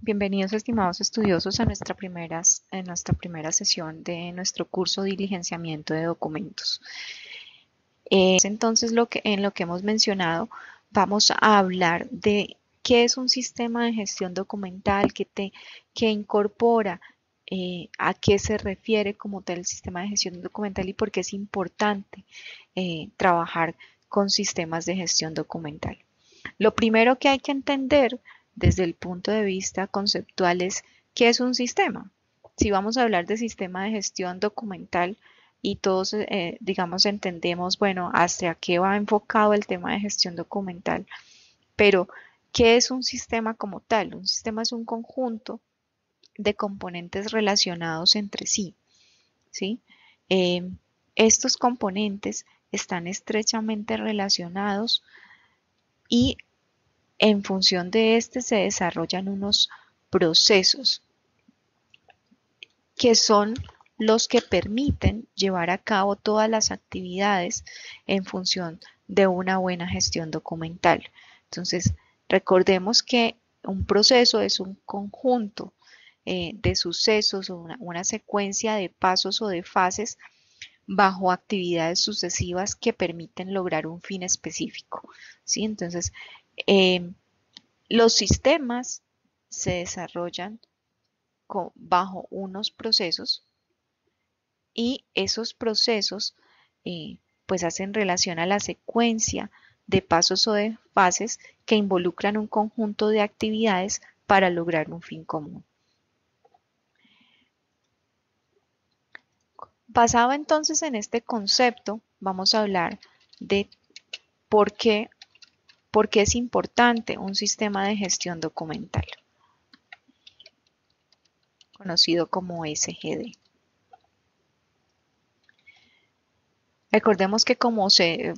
Bienvenidos, estimados estudiosos, a nuestra primera sesión de nuestro curso de diligenciamiento de documentos. Entonces, en lo que hemos mencionado, vamos a hablar de qué es un sistema de gestión documental, qué incorpora, a qué se refiere como tal el sistema de gestión documental y por qué es importante trabajar con sistemas de gestión documental. Lo primero que hay que entender desde el punto de vista conceptual es qué es un sistema. Si vamos a hablar de sistema de gestión documental y todos, digamos, entendemos, bueno, hacia qué va enfocado el tema de gestión documental, pero ¿qué es un sistema como tal? Un sistema es un conjunto de componentes relacionados entre sí, ¿sí? Eh, Estos componentes están estrechamente relacionados y en función de este se desarrollan unos procesos que son los que permiten llevar a cabo todas las actividades en función de una buena gestión documental. Entonces, recordemos que un proceso es un conjunto de sucesos o una secuencia de pasos o de fases bajo actividades sucesivas que permiten lograr un fin específico. ¿Sí? Entonces, eh, los sistemas se desarrollan bajo unos procesos y esos procesos pues hacen relación a la secuencia de pasos o de fases que involucran un conjunto de actividades para lograr un fin común. Basado entonces en este concepto, vamos a hablar de por qué, por qué es importante un sistema de gestión documental, conocido como SGD. Recordemos que como se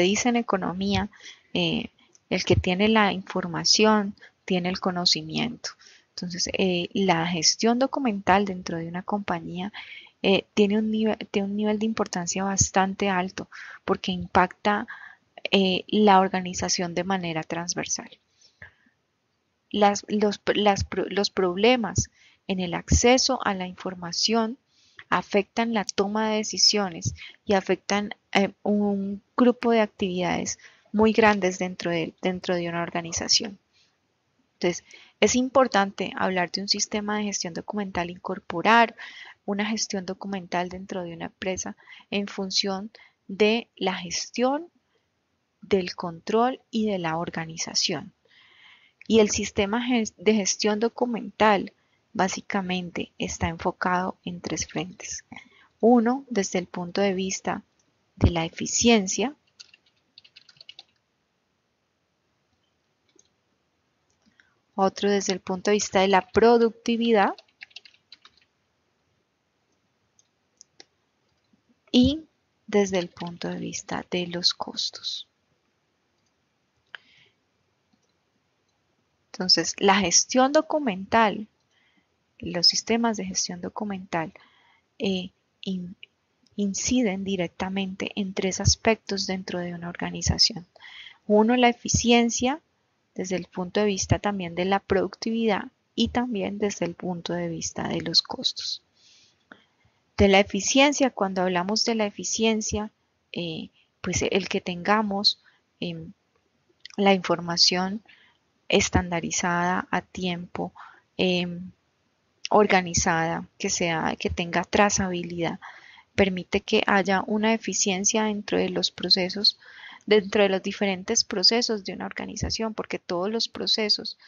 dice en economía, eh, el que tiene la información tiene el conocimiento. Entonces, la gestión documental dentro de una compañía tiene un nivel de importancia bastante alto porque impacta la organización de manera transversal. Los problemas en el acceso a la información afectan la toma de decisiones y afectan un grupo de actividades muy grandes dentro de una organización. Entonces, es importante hablar de un sistema de gestión documental, incorporar una gestión documental dentro de una empresa en función de la gestión, del control y de la organización. Y el sistema de gestión documental básicamente está enfocado en tres frentes. Uno, desde el punto de vista de la eficiencia. Otro desde el punto de vista de la productividad. Y desde el punto de vista de los costos. Entonces, la gestión documental, los sistemas de gestión documental inciden directamente en tres aspectos dentro de una organización. Uno, la eficiencia, desde el punto de vista también de la productividad y también desde el punto de vista de los costos. De la eficiencia, cuando hablamos de la eficiencia, pues el que tengamos la información estandarizada a tiempo, organizada, que tenga trazabilidad, permite que haya una eficiencia dentro de los procesos, dentro de los diferentes procesos de una organización, porque todos los procesos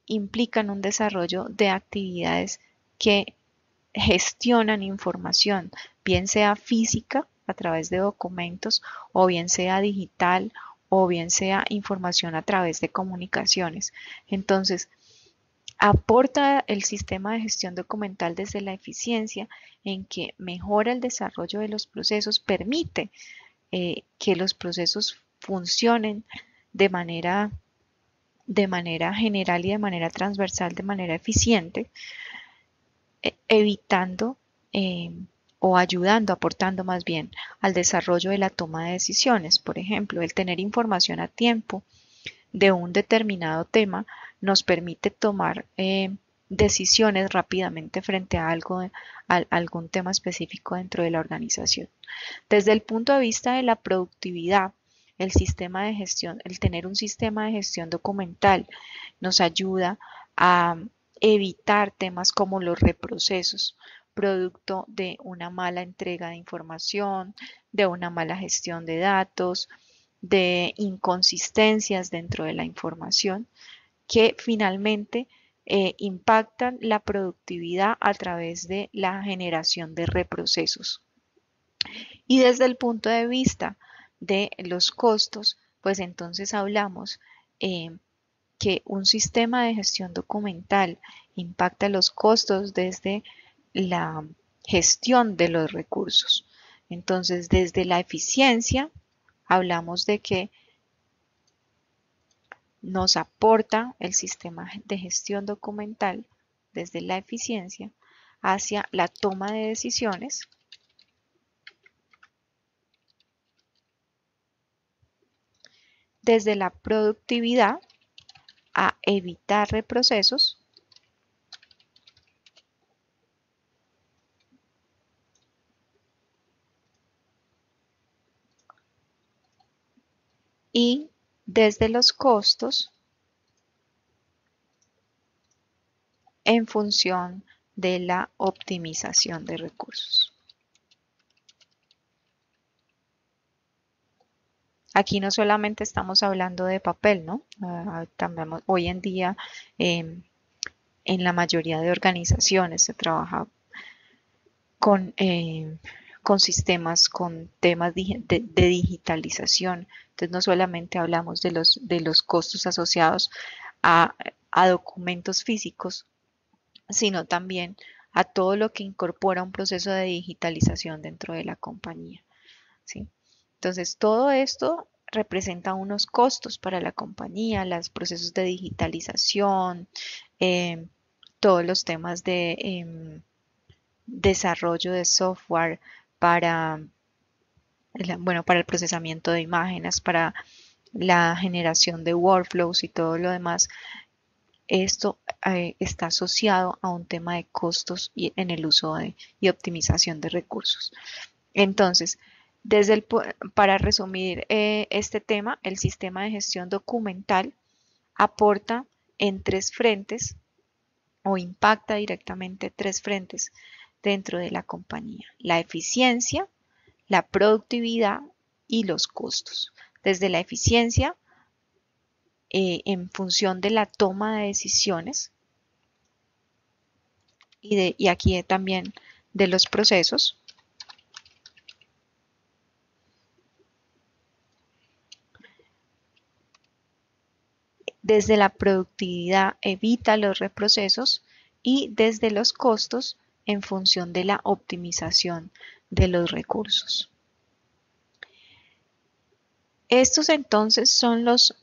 implican un desarrollo de actividades que gestionan información, bien sea física a través de documentos o bien sea digital o bien sea información a través de comunicaciones. Entonces, aporta el sistema de gestión documental desde la eficiencia en que mejora el desarrollo de los procesos, permite que los procesos funcionen de manera general y de manera transversal, de manera eficiente, evitando o ayudando, aportando más bien al desarrollo de la toma de decisiones. Por ejemplo, el tener información a tiempo de un determinado tema nos permite tomar decisiones rápidamente frente a algún tema específico dentro de la organización. Desde el punto de vista de la productividad, el sistema de gestión, el tener un sistema de gestión documental nos ayuda a evitar temas como los reprocesos, producto de una mala entrega de información, de una mala gestión de datos, de inconsistencias dentro de la información que finalmente impactan la productividad a través de la generación de reprocesos. Y desde el punto de vista de los costos, pues entonces hablamos que un sistema de gestión documental impacta los costos desde la gestión de los recursos. Entonces, desde la eficiencia, hablamos de que nos aporta el sistema de gestión documental desde la eficiencia hacia la toma de decisiones, desde la productividad a evitar reprocesos y desde los costos en función de la optimización de recursos. Aquí no solamente estamos hablando de papel, ¿no? También hoy en día en la mayoría de organizaciones se trabaja con, con sistemas, con temas de digitalización. Entonces no solamente hablamos de los costos asociados a, a documentos físicos, sino también a todo lo que incorpora un proceso de digitalización dentro de la compañía, ¿sí? Entonces, todo esto representa unos costos para la compañía, los procesos de digitalización, eh, todos los temas de desarrollo de software para, bueno, para el procesamiento de imágenes, para la generación de workflows y todo lo demás. Esto está asociado a un tema de costos en el uso y optimización de recursos. Entonces, para resumir este tema, el sistema de gestión documental aporta en tres frentes o impacta directamente tres frentes dentro de la compañía: la eficiencia, la productividad y los costos. Desde la eficiencia, en función de la toma de decisiones y aquí también de los procesos. Desde la productividad evita los reprocesos y desde los costos en función de la optimización de los recursos. Estos entonces son los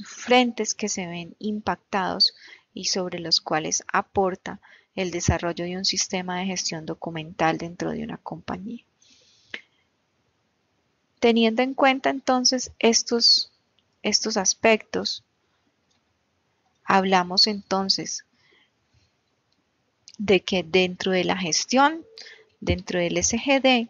frentes que se ven impactados y sobre los cuales aporta el desarrollo de un sistema de gestión documental dentro de una compañía. Teniendo en cuenta entonces estos aspectos, hablamos entonces de que dentro de la gestión, dentro del SGD,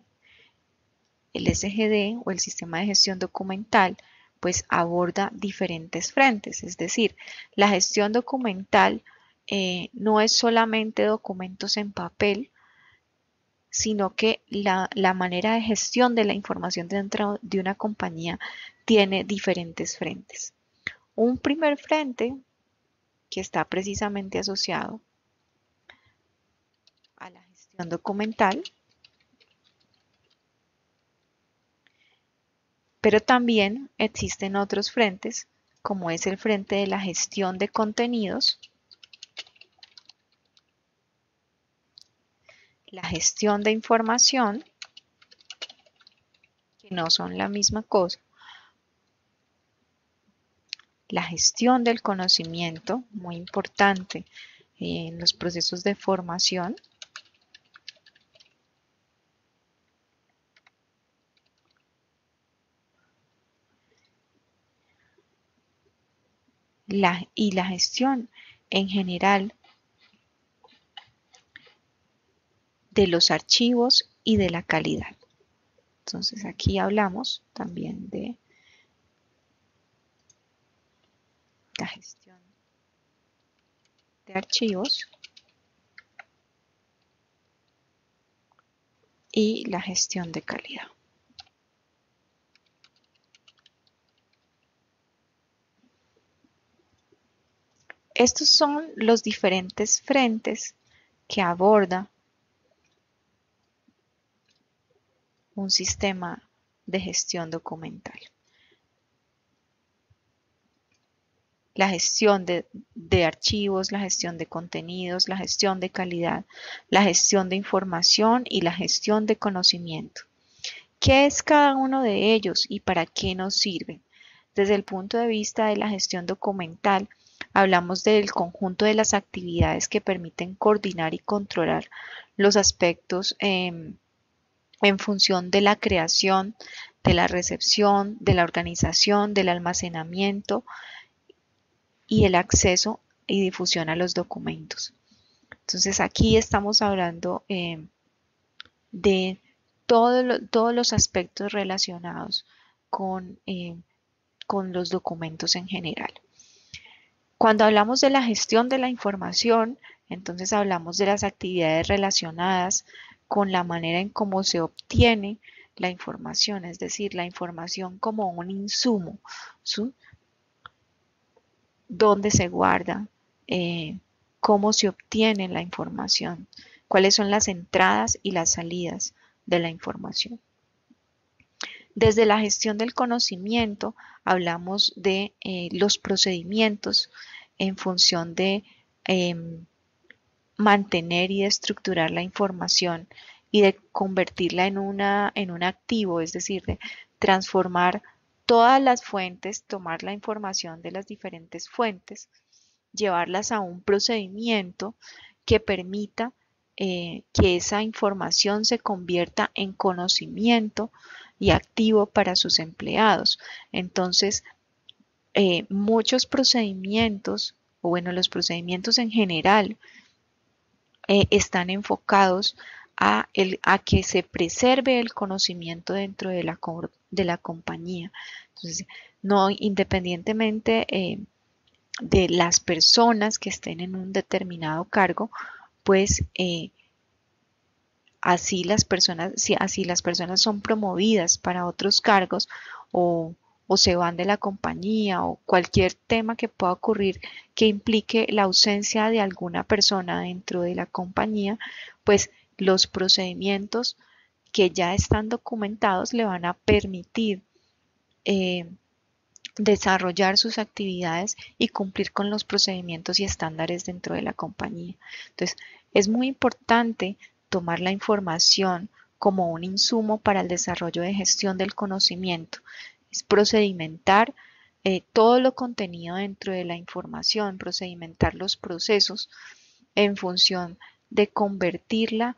el SGD o el sistema de gestión documental, pues aborda diferentes frentes. Es decir, la gestión documental no es solamente documentos en papel, sino que la manera de gestión de la información dentro de una compañía tiene diferentes frentes. Un primer frente que está precisamente asociado a la gestión documental, pero también existen otros frentes, como es el frente de la gestión de contenidos, la gestión de información, que no son la misma cosa, la gestión del conocimiento, muy importante en los procesos de formación, y la gestión en general de los archivos y de la calidad. Entonces aquí hablamos también de la gestión de archivos y la gestión de calidad. Estos son los diferentes frentes que aborda un sistema de gestión documental. La gestión de archivos, la gestión de contenidos, la gestión de calidad, la gestión de información y la gestión de conocimiento. ¿Qué es cada uno de ellos y para qué nos sirven? Desde el punto de vista de la gestión documental, hablamos del conjunto de las actividades que permiten coordinar y controlar los aspectos en función de la creación, de la recepción, de la organización, del almacenamiento y el acceso y difusión a los documentos. Entonces aquí estamos hablando de todos los aspectos relacionados con los documentos en general. Cuando hablamos de la gestión de la información, entonces hablamos de las actividades relacionadas con la manera en cómo se obtiene la información, es decir, la información como un insumo, ¿sí? Dónde se guarda, cómo se obtiene la información, cuáles son las entradas y las salidas de la información. Desde la gestión del conocimiento hablamos de los procedimientos en función de mantener y estructurar la información y de convertirla en un activo, es decir, de transformar todas las fuentes, tomar la información de las diferentes fuentes, llevarlas a un procedimiento que permita que esa información se convierta en conocimiento y activo para sus empleados. Entonces, muchos procedimientos, o bueno, los procedimientos en general, están enfocados a que se preserve el conocimiento dentro de la compañía. Entonces, no independientemente de las personas que estén en un determinado cargo, pues así las personas son promovidas para otros cargos o se van de la compañía o cualquier tema que pueda ocurrir que implique la ausencia de alguna persona dentro de la compañía, pues los procedimientos que ya están documentados le van a permitir desarrollar sus actividades y cumplir con los procedimientos y estándares dentro de la compañía. Entonces, es muy importante tomar la información como un insumo para el desarrollo de gestión del conocimiento. Es procedimentar todo lo contenido dentro de la información, procedimentar los procesos en función de convertir la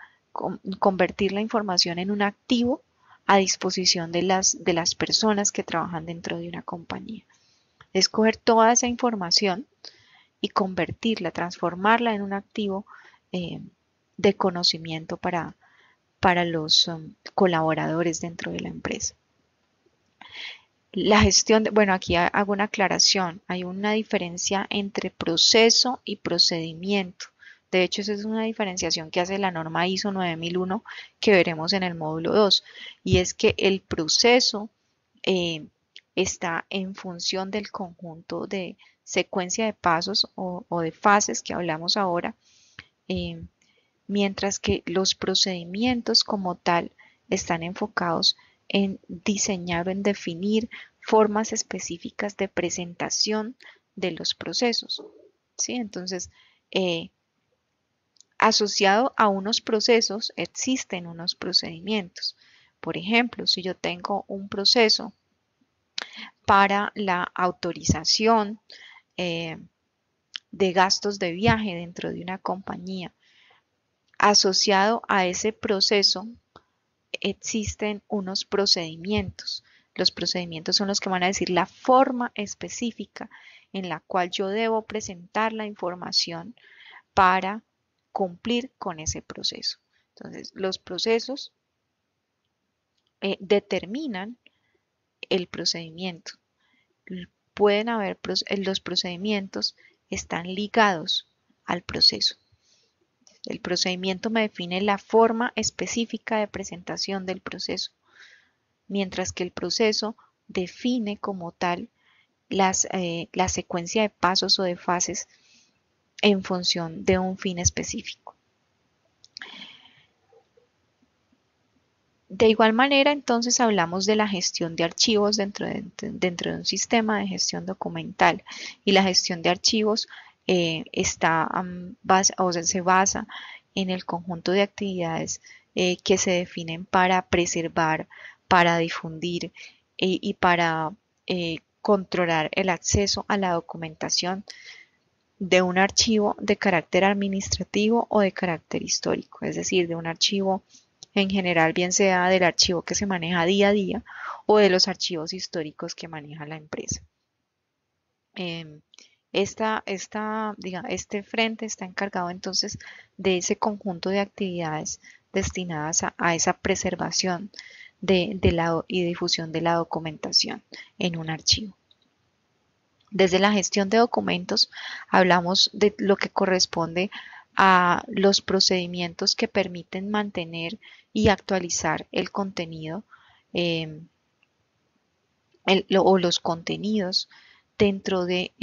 información en un activo a disposición de las personas que trabajan dentro de una compañía. Es coger toda esa información y convertirla, transformarla en un activo de conocimiento para los colaboradores dentro de la empresa. La gestión, bueno, aquí hago una aclaración, hay una diferencia entre proceso y procedimiento. De hecho, esa es una diferenciación que hace la norma ISO 9001 que veremos en el módulo 2, y es que el proceso está en función del conjunto de secuencia de pasos o de fases que hablamos ahora, mientras que los procedimientos como tal están enfocados en diseñar o en definir formas específicas de presentación de los procesos, ¿sí? Entonces, asociado a unos procesos existen unos procedimientos. Por ejemplo, si yo tengo un proceso para la autorización de gastos de viaje dentro de una compañía, asociado a ese proceso existen unos procedimientos. Los procedimientos son los que van a decir la forma específica en la cual yo debo presentar la información para cumplir con ese proceso. Entonces, los procesos determinan el procedimiento. Pueden haber, los procedimientos están ligados al proceso. El procedimiento me define la forma específica de presentación del proceso, mientras que el proceso define como tal la secuencia de pasos o de fases en función de un fin específico. De igual manera, entonces hablamos de la gestión de archivos dentro de un sistema de gestión documental, y la gestión de archivos se basa en el conjunto de actividades que se definen para preservar, para difundir y para controlar el acceso a la documentación de un archivo de carácter administrativo o de carácter histórico, es decir, de un archivo en general, bien sea del archivo que se maneja día a día o de los archivos históricos que maneja la empresa. Este frente está encargado entonces de ese conjunto de actividades destinadas a esa preservación y difusión de la documentación en un archivo. Desde la gestión de documentos hablamos de lo que corresponde a los procedimientos que permiten mantener y actualizar el contenido o los contenidos dentro de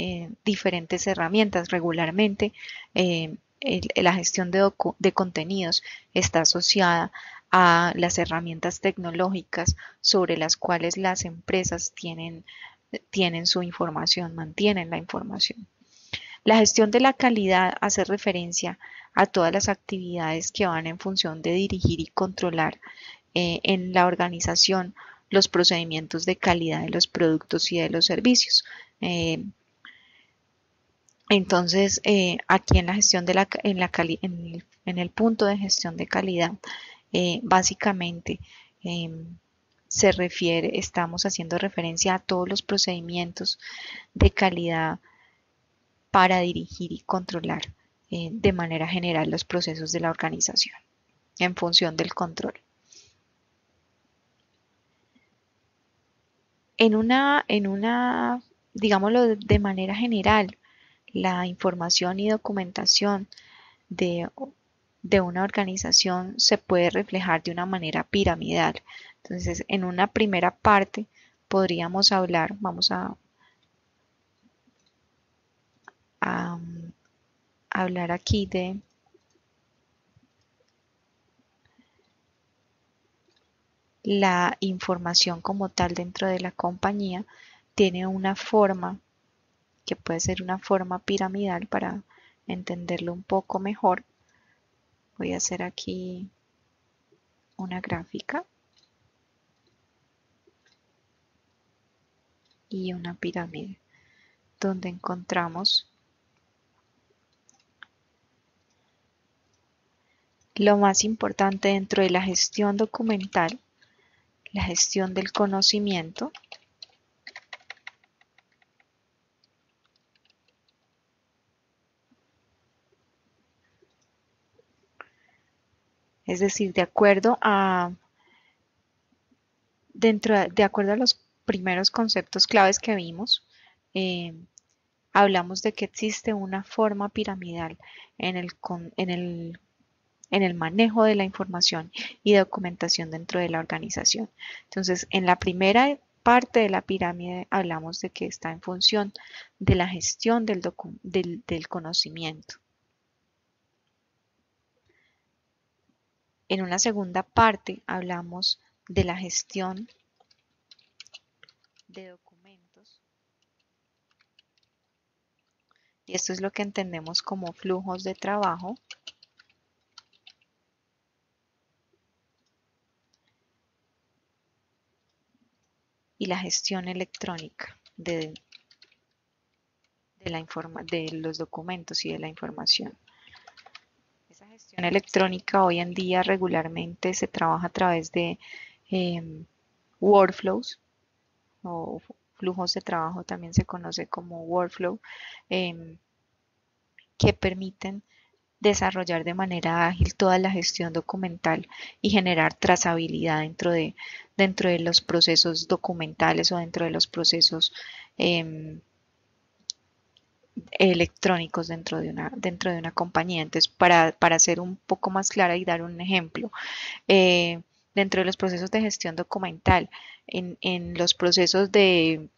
diferentes herramientas. Regularmente la gestión de contenidos está asociada a las herramientas tecnológicas sobre las cuales las empresas tienen su información, mantienen la información. La gestión de la calidad hace referencia a todas las actividades que van en función de dirigir y controlar en la organización los procedimientos de calidad de los productos y de los servicios. Entonces, aquí en la gestión de en el punto de gestión de calidad, básicamente estamos haciendo referencia a todos los procedimientos de calidad para dirigir y controlar de manera general los procesos de la organización en función del control. Digámoslo de manera general, la información y documentación de una organización se puede reflejar de una manera piramidal. Entonces, en una primera parte podríamos hablar, vamos a hablar aquí de la información como tal dentro de la compañía. Tiene una forma que puede ser una forma piramidal. Para entenderlo un poco mejor, voy a hacer aquí una gráfica y una pirámide donde encontramos lo más importante dentro de la gestión documental, la gestión del conocimiento, es decir, de acuerdo a los primeros conceptos claves que vimos, hablamos de que existe una forma piramidal en el manejo de la información y documentación dentro de la organización. Entonces, en la primera parte de la pirámide hablamos de que está en función de la gestión del conocimiento. En una segunda parte hablamos de la gestión de documentos, y esto es lo que entendemos como flujos de trabajo. Y la gestión electrónica de los documentos y de la información. Esa gestión electrónica hoy en día regularmente se trabaja a través de workflows o flujos de trabajo, también se conoce como workflow, em, que permiten desarrollar de manera ágil toda la gestión documental y generar trazabilidad dentro de los procesos documentales o dentro de los procesos eh, electrónicos dentro de una compañía. Entonces, para ser un poco más clara y dar un ejemplo, eh, dentro de los procesos de gestión documental, en los procesos de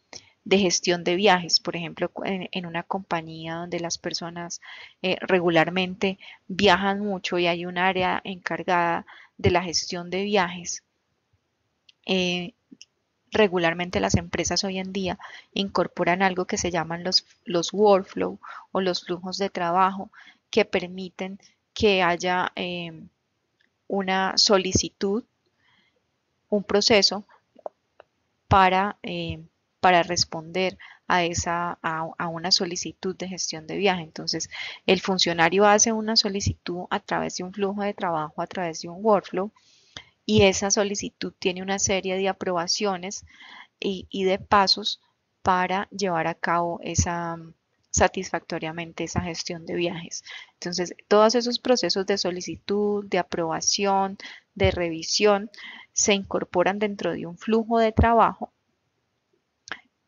gestión de viajes, por ejemplo, en una compañía donde las personas regularmente viajan mucho y hay un área encargada de la gestión de viajes. eh, Regularmente las empresas hoy en día incorporan algo que se llaman los workflow o los flujos de trabajo que permiten que haya una solicitud, un proceso para, para responder a una solicitud de gestión de viaje. Entonces, el funcionario hace una solicitud a través de un flujo de trabajo, a través de un workflow, y esa solicitud tiene una serie de aprobaciones y de pasos para llevar a cabo satisfactoriamente esa gestión de viajes. Entonces, todos esos procesos de solicitud, de aprobación, de revisión, se incorporan dentro de un flujo de trabajo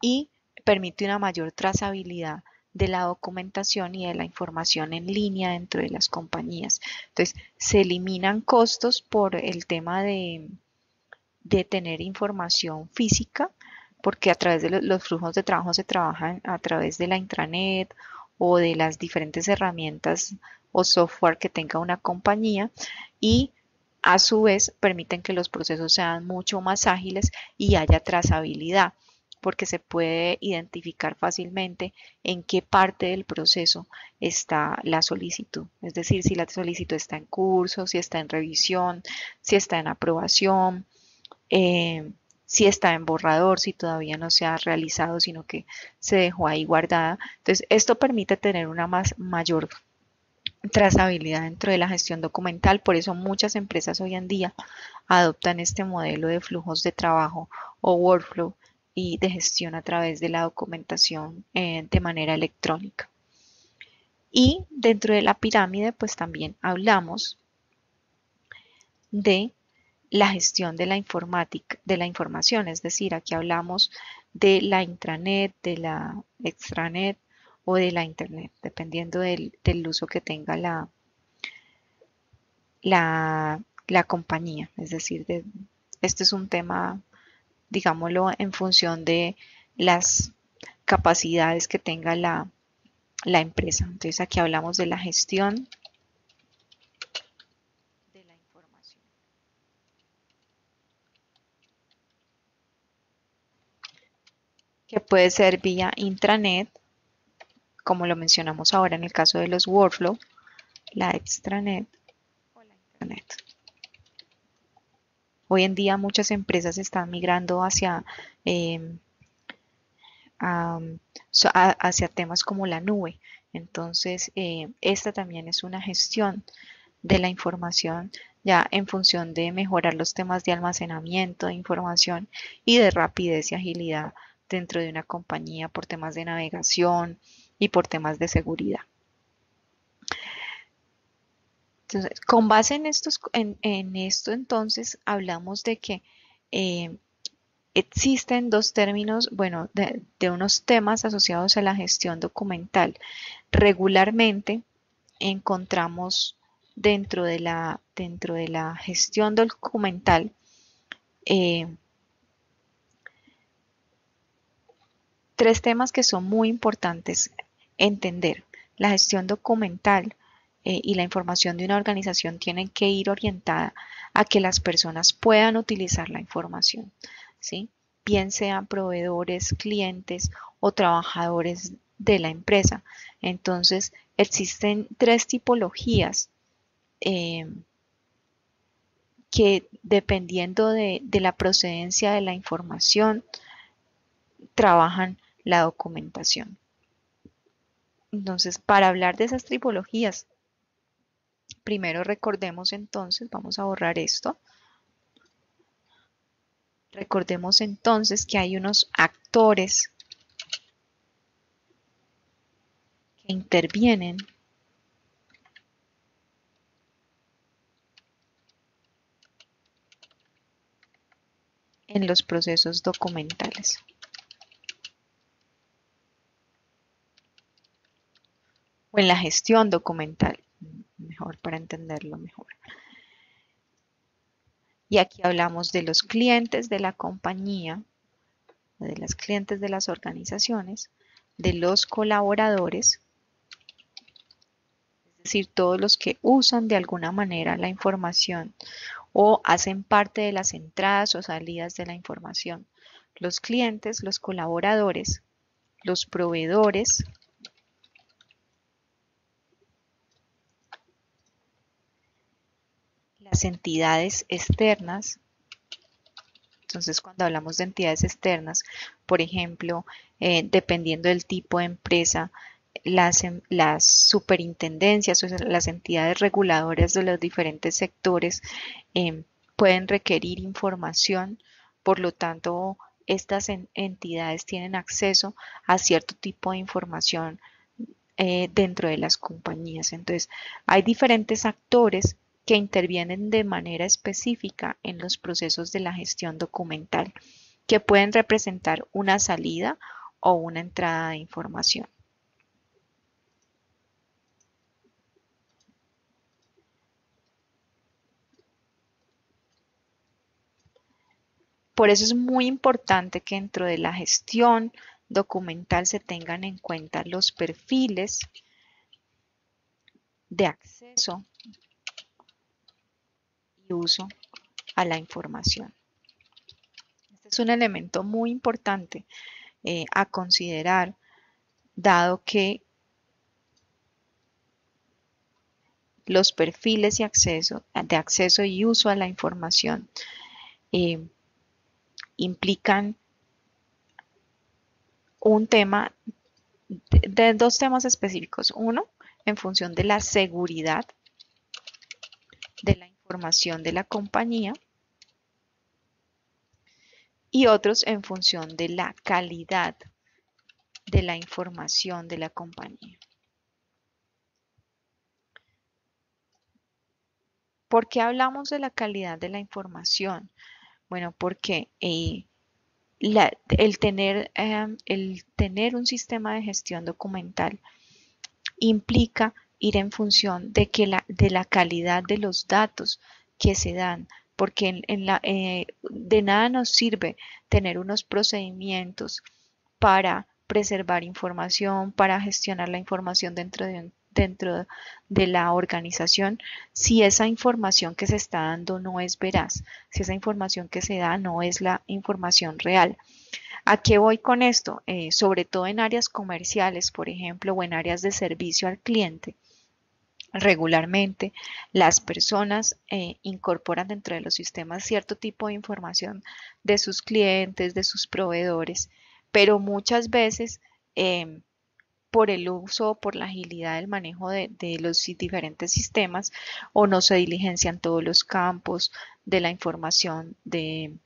y permite una mayor trazabilidad de la documentación y de la información en línea dentro de las compañías. Entonces, se eliminan costos por el tema de tener información física, porque a través de los flujos de trabajo se trabajan a través de la intranet o de las diferentes herramientas o software que tenga una compañía, y a su vez permiten que los procesos sean mucho más ágiles y haya trazabilidad, porque se puede identificar fácilmente en qué parte del proceso está la solicitud. Es decir, si la solicitud está en curso, si está en revisión, si está en aprobación, eh, si está en borrador, si todavía no se ha realizado, sino que se dejó ahí guardada. Entonces, esto permite tener una mayor trazabilidad dentro de la gestión documental. Por eso muchas empresas hoy en día adoptan este modelo de flujos de trabajo o workflow y de gestión a través de la documentación de manera electrónica. Y dentro de la pirámide, pues también hablamos de la gestión de la informática, de la información, es decir, aquí hablamos de la intranet, de la extranet o de la internet, dependiendo del uso que tenga la compañía. Es decir, este es un tema, digámoslo, en función de las capacidades que tenga la empresa. Entonces aquí hablamos de la gestión de la información, que puede ser vía intranet, como lo mencionamos ahora en el caso de los workflow, la extranet o la internet. Hoy en día muchas empresas están migrando eh, a- hacia temas como la nube. Entonces, esta también es una gestión de la información ya en función de mejorar los temas de almacenamiento de información y de rapidez y agilidad dentro de una compañía por temas de navegación y por temas de seguridad. Entonces, con base en esto, entonces, hablamos de que eh, existen dos términos, bueno, de unos temas asociados a la gestión documental. Regularmente encontramos dentro de la gestión documental eh, tres temas que son muy importantes entender. La gestión documental y la información de una organización tienen que ir orientada a que las personas puedan utilizar la información, ¿sí? Bien sean proveedores, clientes o trabajadores de la empresa. Entonces, existen tres tipologías eh, que dependiendo de la procedencia de la información, trabajan la documentación. Entonces, para hablar de esas tipologías, primero recordemos entonces, vamos a borrar esto, Recordemos entonces que hay unos actores que intervienen en los procesos documentales. O en la gestión documental, mejor para entenderlo mejor. Y aquí hablamos de los clientes de la compañía, de los clientes de las organizaciones, de los colaboradores, es decir, todos los que usan de alguna manera la información o hacen parte de las entradas o salidas de la información. Los clientes, los colaboradores, los proveedores, las entidades externas. Entonces, cuando hablamos de entidades externas, por ejemplo, dependiendo del tipo de empresa, las superintendencias o las entidades reguladoras de los diferentes sectores pueden requerir información, por lo tanto, estas entidades tienen acceso a cierto tipo de información dentro de las compañías. Entonces, hay diferentes actores que intervienen de manera específica en los procesos de la gestión documental, que pueden representar una salida o una entrada de información. Por eso es muy importante que dentro de la gestión documental se tengan en cuenta los perfiles de acceso y uso a la información. Este es un elemento muy importante a considerar, dado que los perfiles de acceso y uso a la información implican un tema de dos temas específicos. Uno, en función de la seguridad de la información de la compañía, y otros en función de la calidad de la información de la compañía. ¿Por qué hablamos de la calidad de la información? Bueno, porque el tener un sistema de gestión documental implica ir en función de la calidad de los datos que se dan, porque de nada nos sirve tener unos procedimientos para preservar información, para gestionar la información dentro de la organización, si esa información que se está dando no es veraz, si esa información que se da no es la información real. ¿A qué voy con esto? Sobre todo en áreas comerciales, por ejemplo, o en áreas de servicio al cliente. Regularmente, las personas incorporan dentro de los sistemas cierto tipo de información de sus clientes, de sus proveedores, pero muchas veces por el uso, por la agilidad del manejo de los diferentes sistemas, o no se diligencian todos los campos de la información en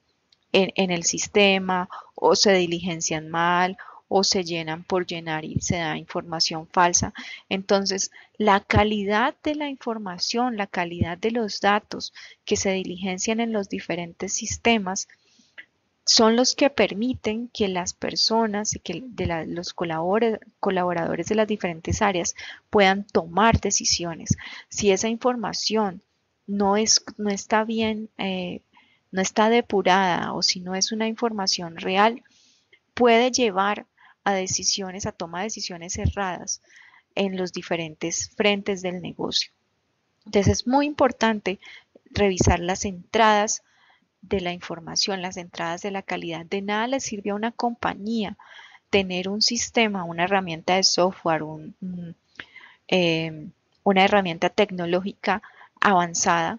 el sistema, o se diligencian mal, o se llenan por llenar y se da información falsa. Entonces, la calidad de la información, la calidad de los datos que se diligencian en los diferentes sistemas son los que permiten que las personas y que los colaboradores de las diferentes áreas puedan tomar decisiones. Si esa información no está bien, no está depurada, o si no es una información real, puede llevar a decisiones, a toma de decisiones erradas en los diferentes frentes del negocio. Entonces es muy importante revisar las entradas de la información, las entradas de la calidad. De nada le sirve a una compañía tener un sistema, una herramienta de software, una herramienta tecnológica avanzada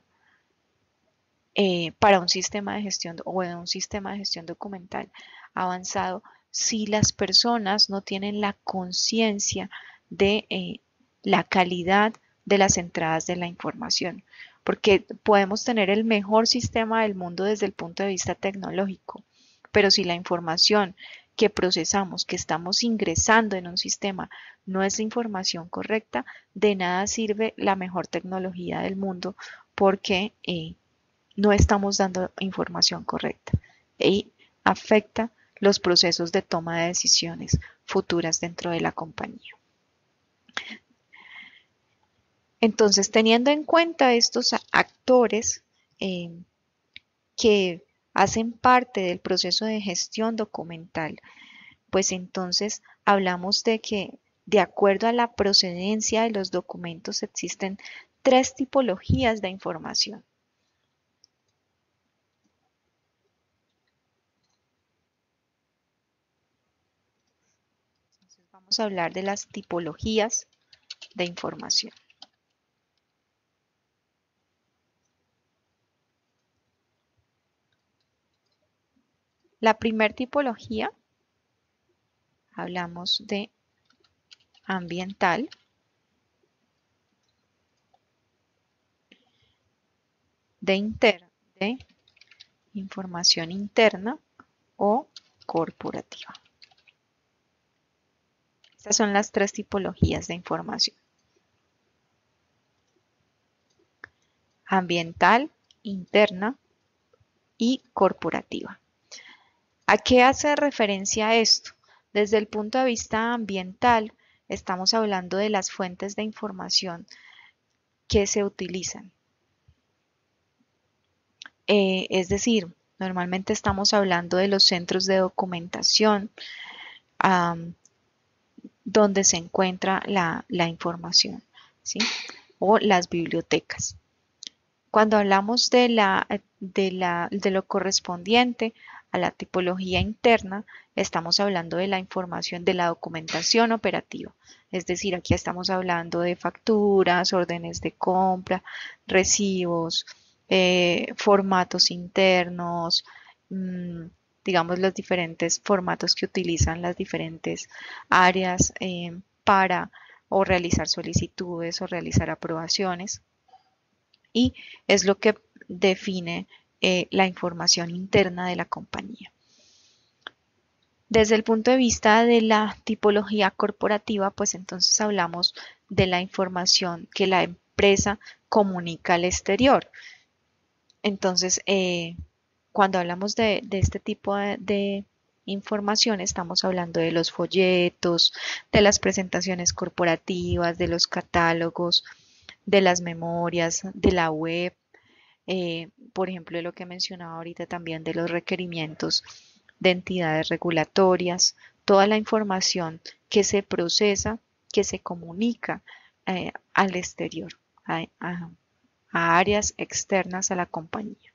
para un sistema de gestión o un sistema de gestión documental avanzado, si las personas no tienen la conciencia de la calidad de las entradas de la información. porque podemos tener el mejor sistema del mundo desde el punto de vista tecnológico, pero si la información que procesamos, que estamos ingresando en un sistema, no es la información correcta, de nada sirve la mejor tecnología del mundo porque no estamos dando información correcta y afecta los procesos de toma de decisiones futuras dentro de la compañía. Entonces, teniendo en cuenta estos actores que hacen parte del proceso de gestión documental, pues entonces hablamos de que de acuerdo a la procedencia de los documentos existen tres tipologías de información. Entonces vamos a hablar de las tipologías de información. La primera tipología, hablamos de ambiental, de información interna o corporativa. Estas son las tres tipologías de información: ambiental, interna y corporativa. ¿A qué hace referencia esto? Desde el punto de vista ambiental, estamos hablando de las fuentes de información que se utilizan. Es decir, normalmente estamos hablando de los centros de documentación donde se encuentra la información, ¿sí? O las bibliotecas. Cuando hablamos de lo correspondiente a la tipología interna, estamos hablando de la información de la documentación operativa. Es decir, aquí estamos hablando de facturas, órdenes de compra, recibos, formatos internos, digamos los diferentes formatos que utilizan las diferentes áreas para o realizar solicitudes o realizar aprobaciones. Y es lo que define la información interna de la compañía. Desde el punto de vista de la tipología corporativa, pues entonces hablamos de la información que la empresa comunica al exterior. Entonces, cuando hablamos de este tipo de información, estamos hablando de los folletos, de las presentaciones corporativas, de los catálogos, de las memorias, de la web, por ejemplo, de lo que mencionaba ahorita también de los requerimientos de entidades regulatorias, toda la información que se procesa, que se comunica al exterior, a áreas externas a la compañía.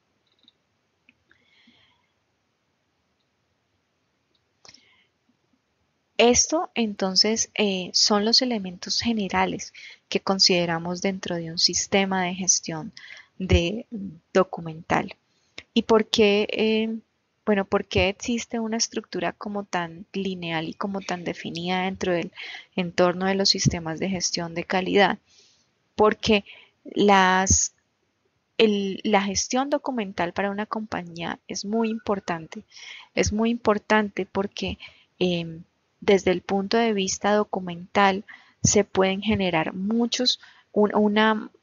Esto entonces son los elementos generales que consideramos dentro de un sistema de gestión de documental. ¿Y por qué, bueno, por qué existe una estructura como tan lineal y como tan definida dentro del entorno de los sistemas de gestión de calidad? Porque la gestión documental para una compañía es muy importante. Es muy importante porque desde el punto de vista documental se pueden generar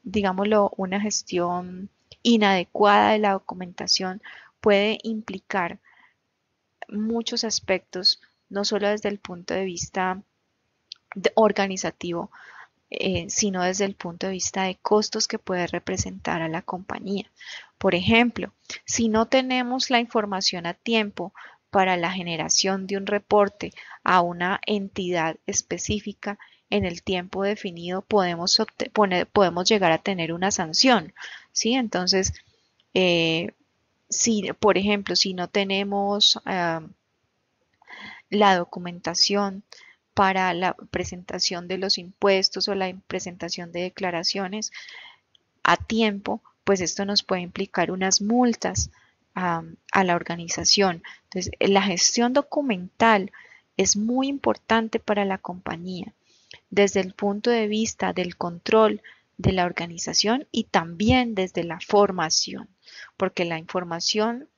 digámoslo, una gestión inadecuada de la documentación puede implicar muchos aspectos, no solo desde el punto de vista organizativo, sino desde el punto de vista de costos que puede representar a la compañía. Por ejemplo, si no tenemos la información a tiempo para la generación de un reporte a una entidad específica en el tiempo definido, podemos llegar a tener una sanción, ¿sí? Entonces, si, por ejemplo, si no tenemos la documentación para la presentación de los impuestos o la presentación de declaraciones a tiempo, pues esto nos puede implicar unas multas a la organización. Entonces, la gestión documental es muy importante para la compañía desde el punto de vista del control de la organización y también desde la formación, porque la información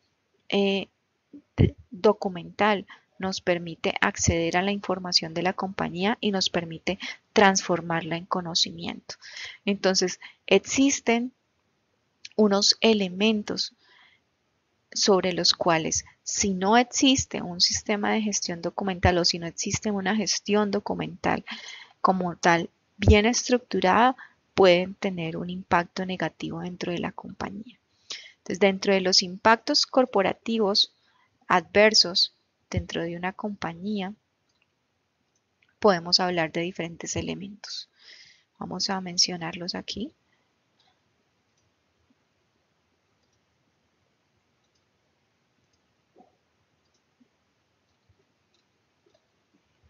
documental nos permite acceder a la información de la compañía y nos permite transformarla en conocimiento. Entonces, existen unos elementos sobre los cuales, si no existe un sistema de gestión documental o si no existe una gestión documental como tal bien estructurada, pueden tener un impacto negativo dentro de la compañía. Entonces, dentro de los impactos corporativos adversos dentro de una compañía, podemos hablar de diferentes elementos. Vamos a mencionarlos aquí.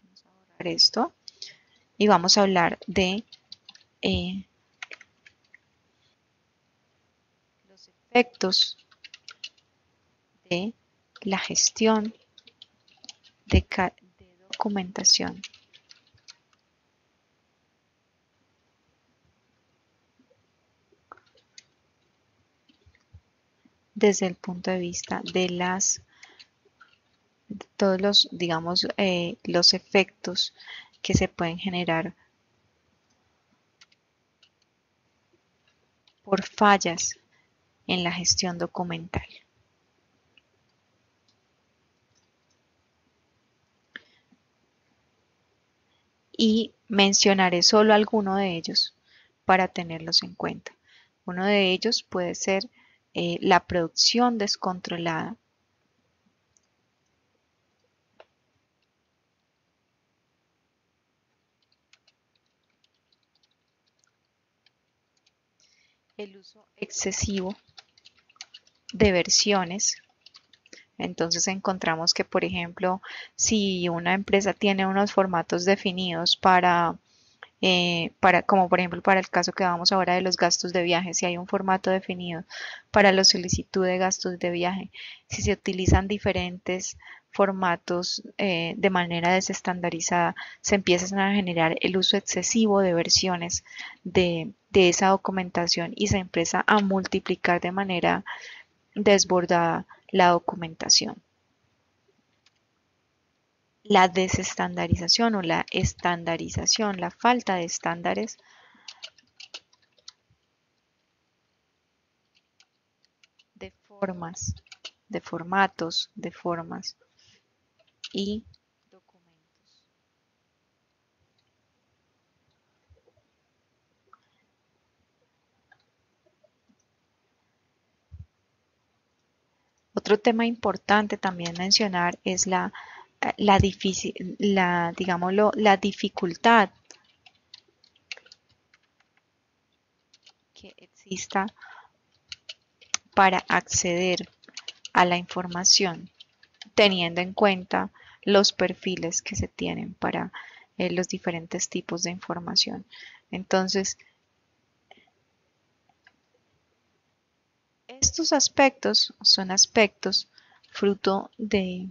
Vamos a borrar esto y vamos a hablar de los efectos de la gestión de documentación. Desde el punto de vista de todos los, digamos, los efectos que se pueden generar por fallas en la gestión documental. Y mencionaré solo alguno de ellos para tenerlos en cuenta. Uno de ellos puede ser la producción descontrolada, el uso excesivo de versiones. Entonces encontramos que, por ejemplo, si una empresa tiene unos formatos definidos como por ejemplo para el caso que vamos ahora de los gastos de viaje, si hay un formato definido para la solicitud de gastos de viaje, si se utilizan diferentes formatos de manera desestandarizada, se empiezan a generar el uso excesivo de versiones de esa documentación y se empieza a multiplicar de manera desbordada la documentación. La desestandarización o la estandarización, la falta de estándares, de formas, de formatos, de formas y documentos. Otro tema importante también mencionar es digámoslo, la dificultad que exista para acceder a la información, teniendo en cuenta los perfiles que se tienen para los diferentes tipos de información. Entonces, estos aspectos son aspectos fruto de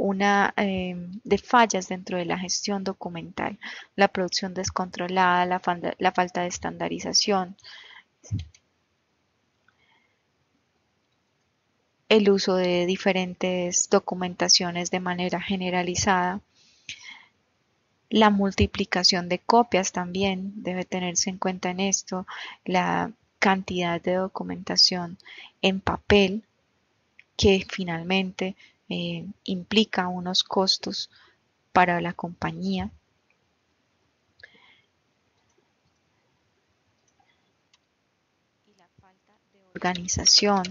de fallas dentro de la gestión documental, la producción descontrolada, la falta de estandarización, el uso de diferentes documentaciones de manera generalizada, la multiplicación de copias también debe tenerse en cuenta en esto, la cantidad de documentación en papel que finalmente implica unos costos para la compañía. Y la falta de organización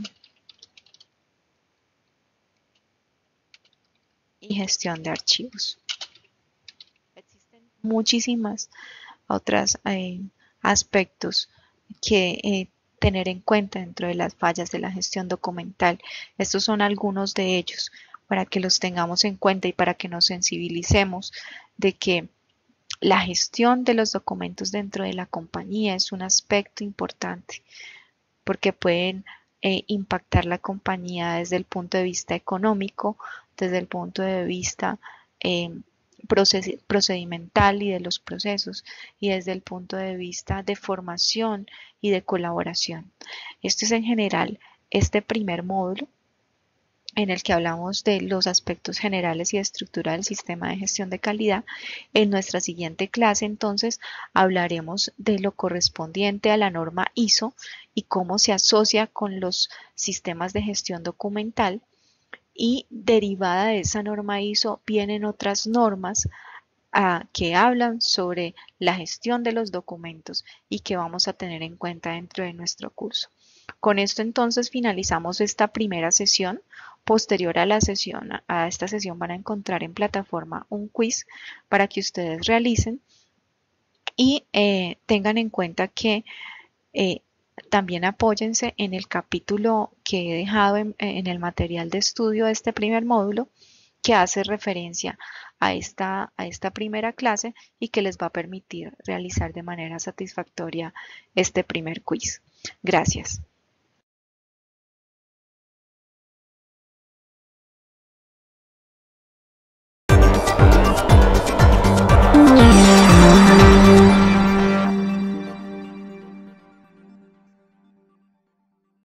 y gestión de archivos. Existen muchísimas otros aspectos que tener en cuenta dentro de las fallas de la gestión documental. Estos son algunos de ellos para que los tengamos en cuenta y para que nos sensibilicemos de que la gestión de los documentos dentro de la compañía es un aspecto importante porque pueden impactar la compañía desde el punto de vista económico, desde el punto de vista procedimental y de los procesos y desde el punto de vista de formación y de colaboración. Esto es en general este primer módulo en el que hablamos de los aspectos generales y de estructura del sistema de gestión de calidad. En nuestra siguiente clase, entonces, hablaremos de lo correspondiente a la norma ISO y cómo se asocia con los sistemas de gestión documental. Y derivada de esa norma ISO vienen otras normas que hablan sobre la gestión de los documentos y que vamos a tener en cuenta dentro de nuestro curso. Con esto entonces finalizamos esta primera sesión. Posterior a la sesión, a esta sesión van a encontrar en plataforma un quiz para que ustedes realicen y tengan en cuenta que también apóyense en el capítulo que he dejado en el material de estudio de este primer módulo, que hace referencia a esta primera clase y que les va a permitir realizar de manera satisfactoria este primer quiz. Gracias.